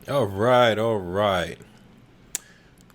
All right, all right.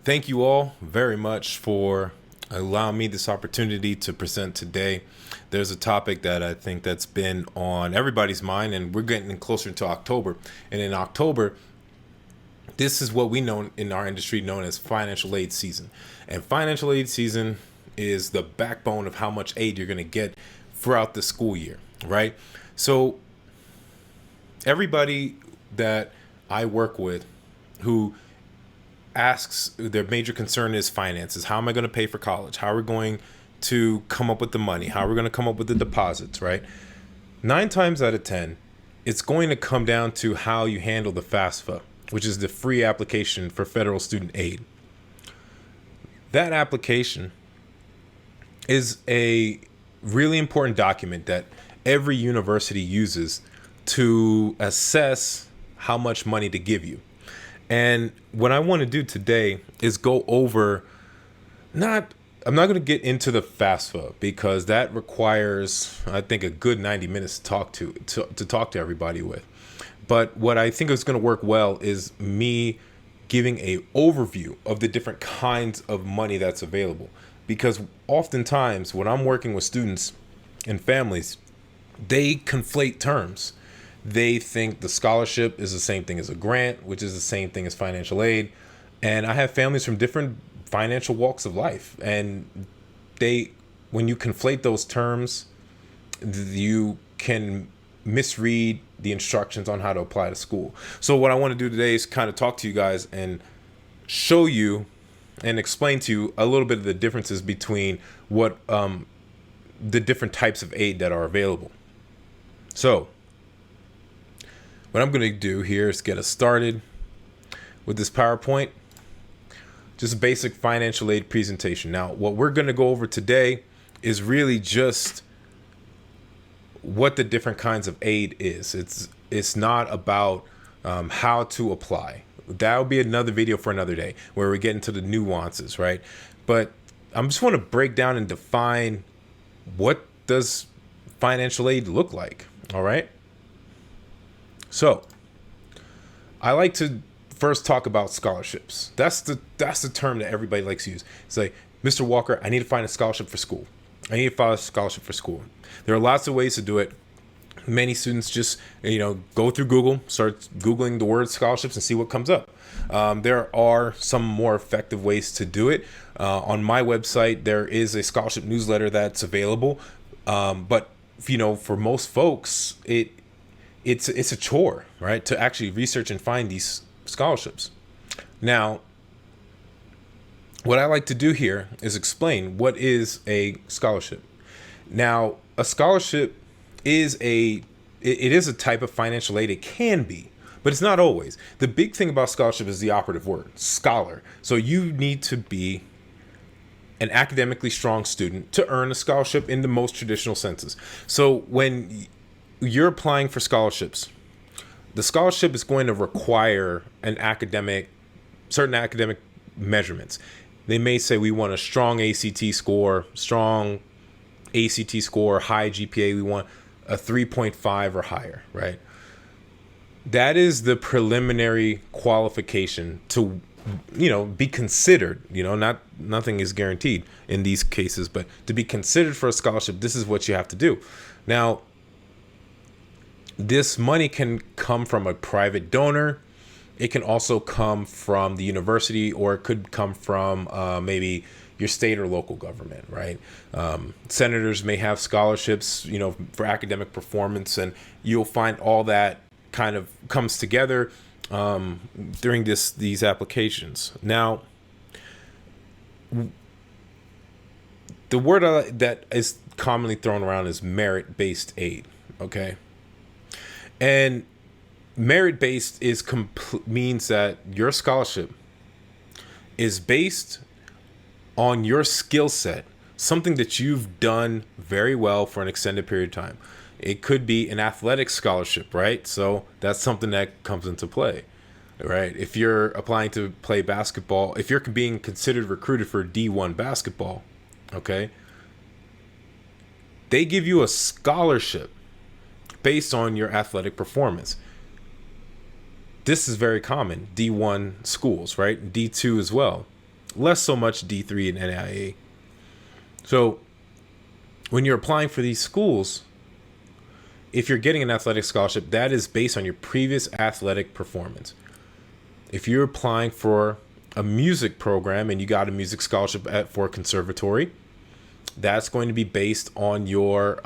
Thank you all very much for allowing me this opportunity to present today. There's a topic that I think that's been on everybody's mind, and we're getting closer to October. And in October, this is what we know in our industry known as financial aid season. And financial aid season is the backbone of how much aid you're going to get throughout the school year, right? So everybody that I work with who asks their major concern is finances. How am I going to pay for college? How are we going to come up with the money? How are we going to come up with the deposits, right? 9 times out of 10, it's going to come down to how you handle the FAFSA, which is the free application for federal student aid. That application is a really important document that every university uses to assess how much money to give you. And what I want to do today is go over not I'm not going to get into the FAFSA because that requires, I think, a good 90 minutes to talk to everybody with. But what I think is going to work well is me giving a overview of the different kinds of money that's available. Because oftentimes when I'm working with students and families, they conflate terms. They think the scholarship is the same thing as a grant, which is the same thing as financial aid. And I have families from different financial walks of life. And when you conflate those terms, you can misread the instructions on how to apply to school. So what I want to do today is kind of talk to you guys and show you and explain to you a little bit of the differences between what the different types of aid that are available. So what I'm going to do here is get us started with this PowerPoint. Just a basic financial aid presentation. Now, what we're going to go over today is really just what the different kinds of aid is. It's not about how to apply. That will be another video for another day where we get into the nuances, right? But I just want to break down and define what does financial aid look like, all right? So, I like to first talk about scholarships. That's the term that everybody likes to use. It's like, Mr. Walker, I need to find a scholarship for school. I need to find a scholarship for school. There are lots of ways to do it. Many students just, go through Google, start Googling the word scholarships and see what comes up. There are some more effective ways to do it. On my website, there is a scholarship newsletter that's available. But for most folks, it's a chore, right, to actually research and find these scholarships. Now, what I like to do here is explain what is a scholarship. Now, a scholarship is it is a type of financial aid. It can be, but it's not always. The big thing about scholarship is the operative word, scholar. So you need to be an academically strong student to earn a scholarship in the most traditional senses. So when you're applying for scholarships, the scholarship is going to require certain academic measurements. They may say we want a strong ACT score, high GPA. We want a 3.5 or higher, right? That is the preliminary qualification to, be considered. Nothing is guaranteed in these cases, but to be considered for a scholarship, this is what you have to do. Now, this money can come from a private donor. It can also come from the university, or it could come from maybe your state or local government, right? Senators may have scholarships, for academic performance, and you'll find all that kind of comes together during these applications. Now, the word that is commonly thrown around is merit-based aid, okay? And merit-based means that your scholarship is based on your skill set, something that you've done very well for an extended period of time. It could be an athletic scholarship, right? So that's something that comes into play, right? If you're applying to play basketball, if you're being considered recruited for D1 basketball, okay, they give you a scholarship based on your athletic performance. This is very common. D1 schools, right? D2 as well. Less so much D3 and NAIA. So when you're applying for these schools, if you're getting an athletic scholarship, that is based on your previous athletic performance. If you're applying for a music program and you got a music scholarship for a conservatory, that's going to be based on your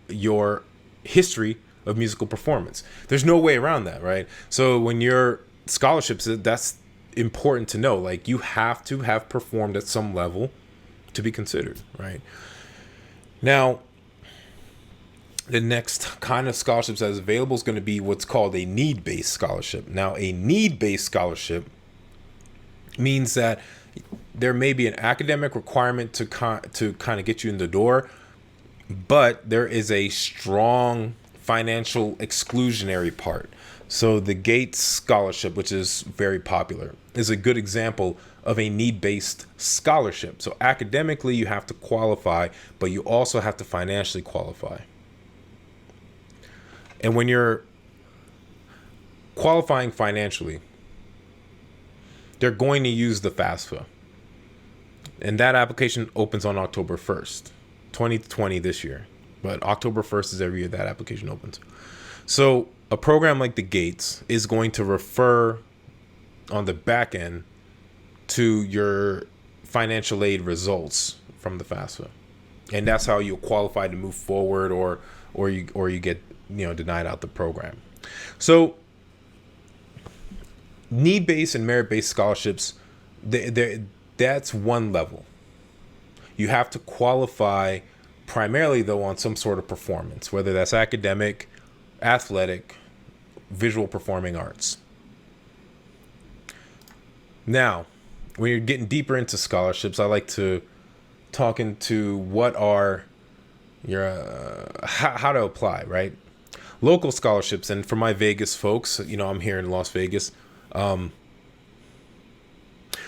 your history of musical performance. There's no way around that, right? So when you're scholarships, that's important to know. Like, you have to have performed at some level to be considered, right? Now, the next kind of scholarships that is available is going to be what's called a need-based scholarship. Now, a need-based scholarship means that there may be an academic requirement to kind of get you in the door, but there is a strong financial exclusionary part. So the Gates Scholarship, which is very popular, is a good example of a need-based scholarship. So academically, you have to qualify, but you also have to financially qualify. And when you're qualifying financially, they're going to use the FAFSA. And that application opens on October 1st, 2020 this year. But October 1st is every year that application opens. So a program like the Gates is going to refer on the back end to your financial aid results from the FAFSA. And that's how you'll qualify to move forward, or you get denied out the program. So need-based and merit-based scholarships, that's one level. You have to qualify primarily, though, on some sort of performance, whether that's academic, athletic, visual performing arts. Now, when you're getting deeper into scholarships, I like to talk into what are your how to apply, right? Local scholarships, and for my Vegas folks, I'm here in Las Vegas.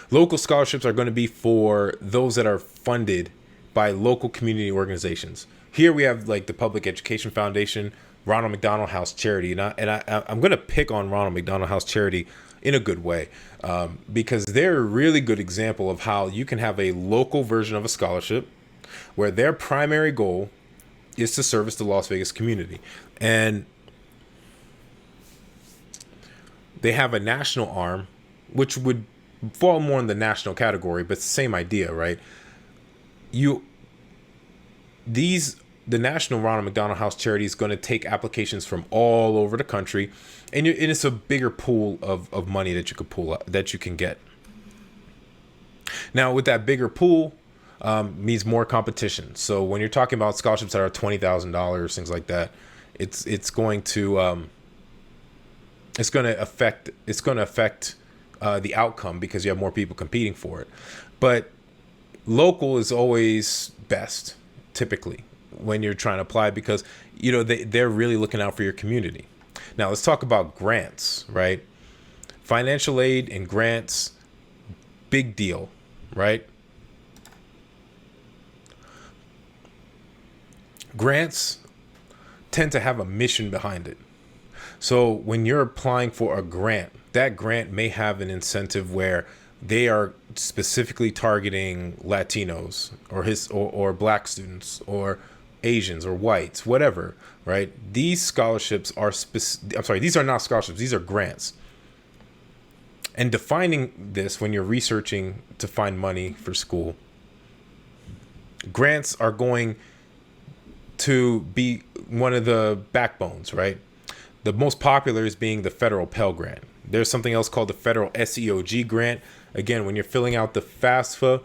Local scholarships are going to be for those that are funded by local community organizations. Here we have like the Public Education Foundation, Ronald McDonald House Charity, and I'm going to pick on Ronald McDonald House Charity in a good way, because they're a really good example of how you can have a local version of a scholarship where their primary goal is to service the Las Vegas community. And they have a national arm, which would fall more in the national category, but it's the same idea, right? The National Ronald McDonald House Charity is going to take applications from all over the country, and it's a bigger pool of money that you could pull up, that you can get. Now, with that bigger pool, means more competition. So when you're talking about scholarships that are $20,000, things like that, it's going to affect the outcome, because you have more people competing for it. But local is always best, typically, when you're trying to apply, because they're really looking out for your community. Now let's talk about grants, right? Financial aid and grants, big deal, right? Grants tend to have a mission behind it. So when you're applying for a grant, that grant may have an incentive where they are specifically targeting Latinos or Black students or Asians or whites, whatever, right? These scholarships are these are not scholarships, these are grants. And defining this when you're researching to find money for school, grants are going to be one of the backbones, right? The most popular is being the federal Pell Grant. There's something else called the federal SEOG grant. Again, when you're filling out the FAFSA,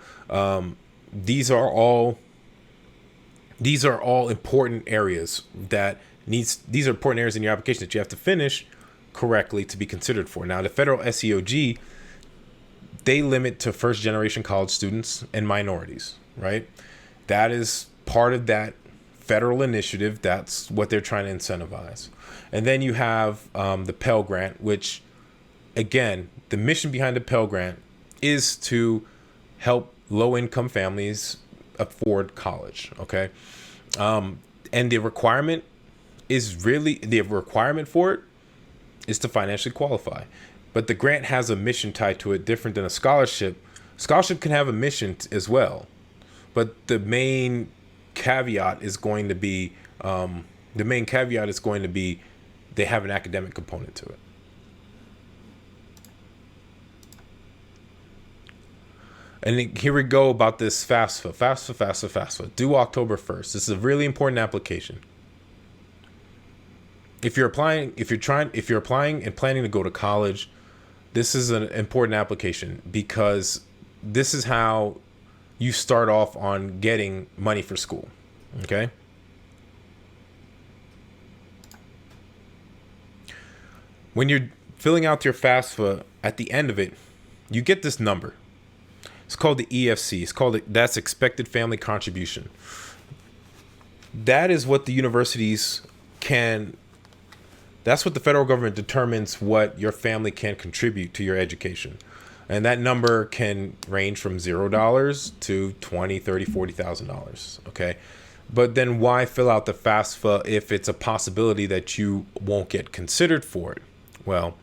these are all important areas these are important areas in your application that you have to finish correctly to be considered for. Now, the federal SEOG, they limit to first generation college students and minorities, right? That is part of that federal initiative. That's what they're trying to incentivize. And then you have the Pell Grant, which, again, the mission behind the Pell Grant is to help low-income families afford college, okay? And the requirement for it is to financially qualify. But the grant has a mission tied to it, different than a scholarship. Scholarship can have a mission as well, but the main caveat is going to be they have an academic component to it. And here we go about this FAFSA. Due October 1st. This is a really important application. If you're applying and planning to go to college, this is an important application because this is how you start off on getting money for school. Okay? When you're filling out your FAFSA, at the end of it, you get this number. It's called the EFC. That's expected family contribution. That is what the universities can. That's what the federal government determines what your family can contribute to your education. And that number can range from $0 to $20,000, $30,000, $40,000. Okay. But then why fill out the FAFSA if it's a possibility that you won't get considered for it? Well,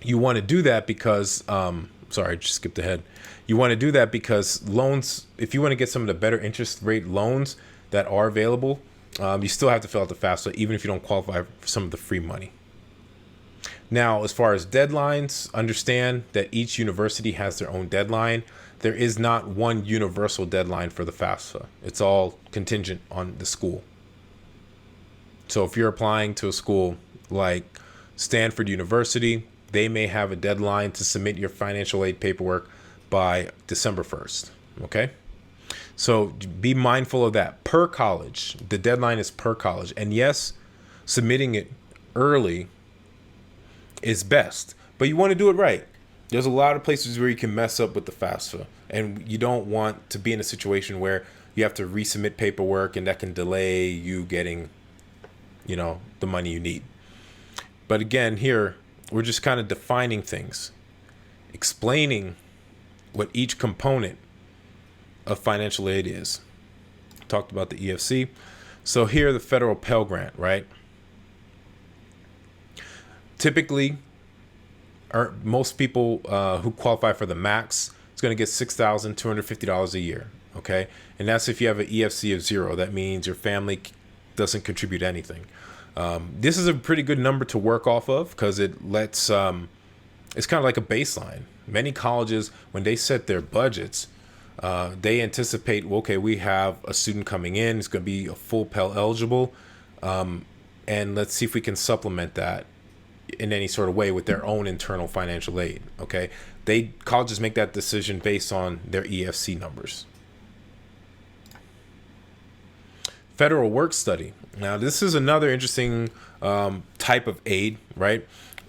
you want to do that because, sorry, I just skipped ahead. You want to do that because loans, if you want to get some of the better interest rate loans that are available, you still have to fill out the FAFSA, even if you don't qualify for some of the free money. Now, as far as deadlines, understand that each university has their own deadline. There is not one universal deadline for the FAFSA. It's all contingent on the school. So if you're applying to a school like Stanford University, they may have a deadline to submit your financial aid paperwork by December 1st. Okay? So be mindful of that. Per college, the deadline is per college. And yes, submitting it early is best, but you want to do it right. There's a lot of places where you can mess up with the FAFSA, and you don't want to be in a situation where you have to resubmit paperwork and that can delay you getting, the money you need. But again, here, we're just kind of defining things, explaining what each component of financial aid is. Talked about the EFC. So here, the federal Pell Grant, right? Typically, most people who qualify for the max is going to get $6,250 a year. Okay, and that's if you have an EFC of 0. That means your family doesn't contribute anything. This is a pretty good number to work off of because it lets it's kind of like a baseline. Many colleges, when they set their budgets, they anticipate, okay, we have a student coming in, it's going to be a full Pell eligible, and let's see if we can supplement that in any sort of way with their own internal financial aid. Okay, colleges make that decision based on their EFC numbers. Federal work study. Now, this is another interesting type of aid, right?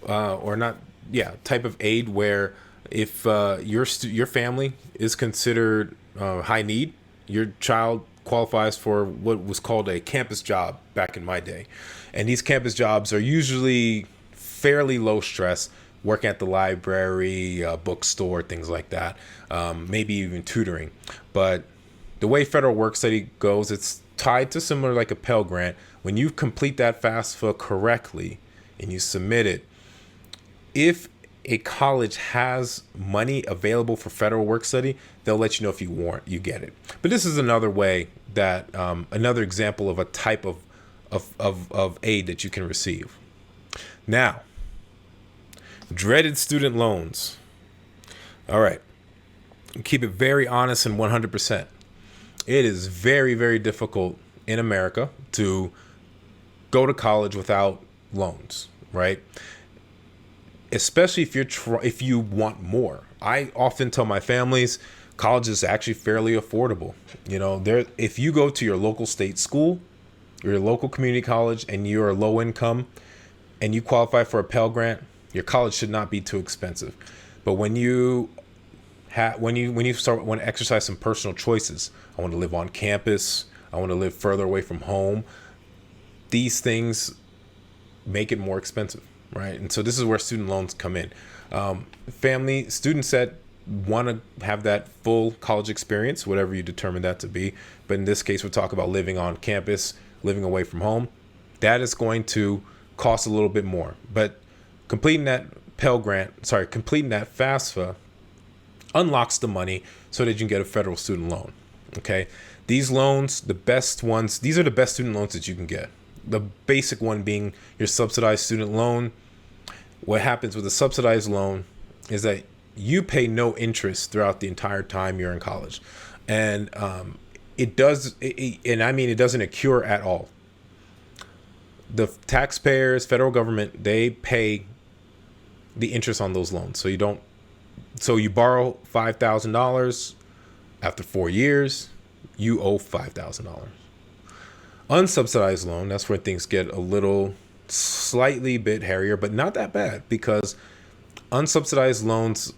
Type of aid where if your family is considered high need, your child qualifies for what was called a campus job back in my day. And these campus jobs are usually fairly low stress, work at the library, bookstore, things like that, maybe even tutoring. But the way federal work study goes, it's tied to similar like a Pell Grant. When you complete that FAFSA correctly and you submit it, if a college has money available for federal work study, they'll let you know if you get it. But this is another way that another example of a type of aid that you can receive. Now, dreaded student loans. All right. Keep it very honest and 100%. It is very, very difficult in America to go to college without loans, right? Especially if you want more. I often tell my families college is actually fairly affordable. If you go to your local state school, your local community college, and you're low income and you qualify for a Pell Grant, your college should not be too expensive. But when you want to exercise some personal choices, I want to live on campus, I want to live further away from home, these things make it more expensive, right? And so this is where student loans come in. Students that want to have that full college experience, whatever you determine that to be, but in this case, we'll talk about living on campus, living away from home. That is going to costs a little bit more. But completing that completing that FAFSA unlocks the money so that you can get a federal student loan. Okay. These loans, these are the best student loans that you can get. The basic one being your subsidized student loan. What happens with a subsidized loan is that you pay no interest throughout the entire time you're in college. And it doesn't accrue at all. The taxpayers, federal government, they pay the interest on those loans. So you borrow $5,000. After 4 years, you owe $5,000. Unsubsidized loan, that's where things get a little slightly bit hairier, but not that bad, because unsubsidized loans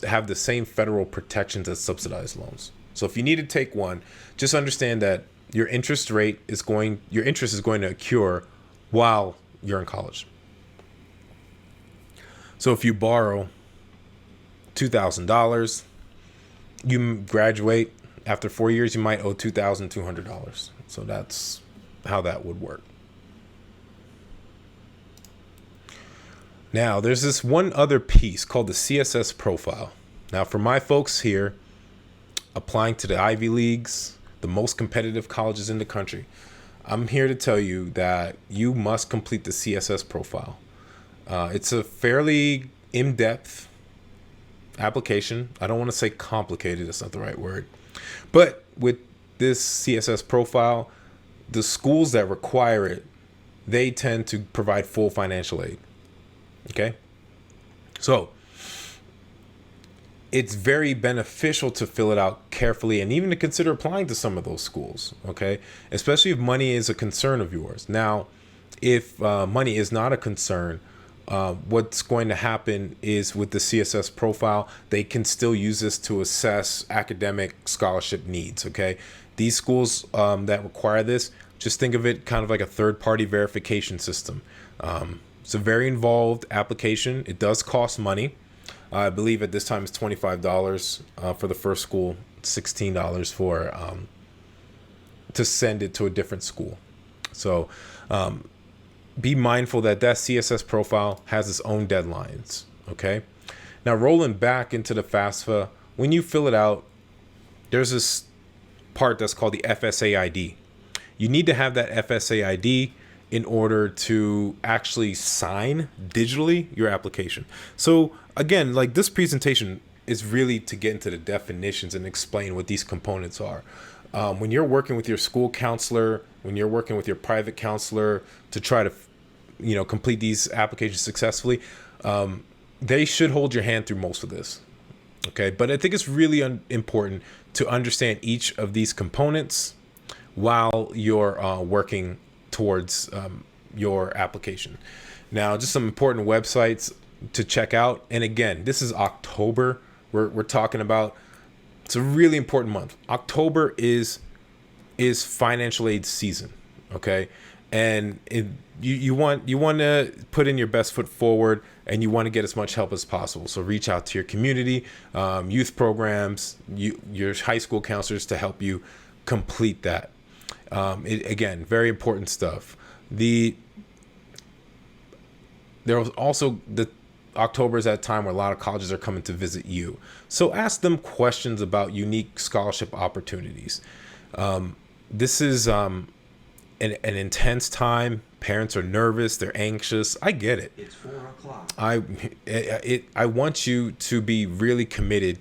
have the same federal protections as subsidized loans. So if you need to take one, just understand that your interest is going to accrue while you're in college. So if you borrow $2,000, you graduate after 4 years, you might owe $2,200. So that's how that would work. Now, there's this one other piece called the CSS profile. Now, for my folks here applying to the Ivy Leagues, the most competitive colleges in the country, I'm here to tell you that you must complete the CSS profile. It's a fairly in-depth application. I don't want to say complicated, that's not the right word. But with this CSS profile, the schools that require it, they tend to provide full financial aid. Okay? So it's very beneficial to fill it out carefully and even to consider applying to some of those schools. Okay? Especially if money is a concern of yours. Now, if money is not a concern, what's going to happen is with the CSS profile, they can still use this to assess academic scholarship needs. Okay, these schools that require this, just think of it kind of like a third-party verification system. It's a very involved application. It does cost money. I believe at this time it's $25 for the first school, $16 for to send it to a different school. So be mindful that CSS profile has its own deadlines. Okay. Now, rolling back into the FAFSA, when you fill it out, there's this part that's called the FSA ID. You need to have that FSA ID in order to actually sign digitally your application. So again, like this presentation is really to get into the definitions and explain what these components are. When you're working with your school counselor, when you're working with your private counselor to try to, complete these applications successfully, they should hold your hand through most of this. Okay, but I think it's really important to understand each of these components while you're working towards your application. Now, just some important websites to check out. And again, this is October. We're talking about. It's a really important month. October is financial aid season. Okay, and you want to put in your best foot forward, and you want to get as much help as possible. So reach out to your community, youth programs, your high school counselors to help you complete that. Again, very important stuff. There was also October is that time where a lot of colleges are coming to visit you. So ask them questions about unique scholarship opportunities. This is an intense time. Parents are nervous. They're anxious. I get it. It's 4:00. I want you to be really committed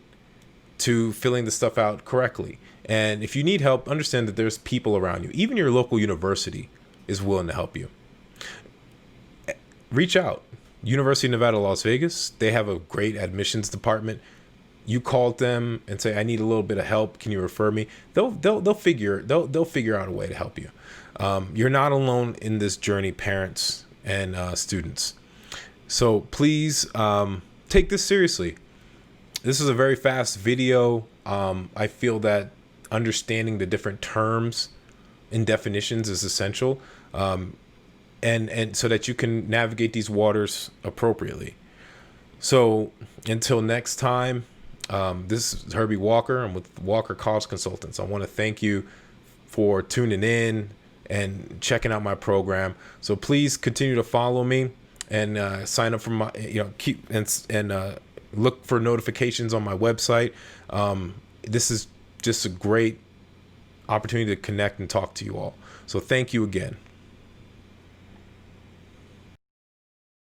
to filling the stuff out correctly. And if you need help, understand that there's people around you. Even your local university is willing to help you. Reach out. University of Nevada, Las Vegas, they have a great admissions department. You call them and say, I need a little bit of help. Can you refer me? They'll figure out a way to help you. You're not alone in this journey, parents and students. So please take this seriously. This is a very fast video. I feel that understanding the different terms and definitions is essential. And so that you can navigate these waters appropriately. So until next time, this is Herbie Walker. I'm with Walker College Consultants. I want to thank you for tuning in, and checking out my program. So please continue to follow me and sign up for my, keep and look for notifications on my website. This is just a great opportunity to connect and talk to you all. So thank you again.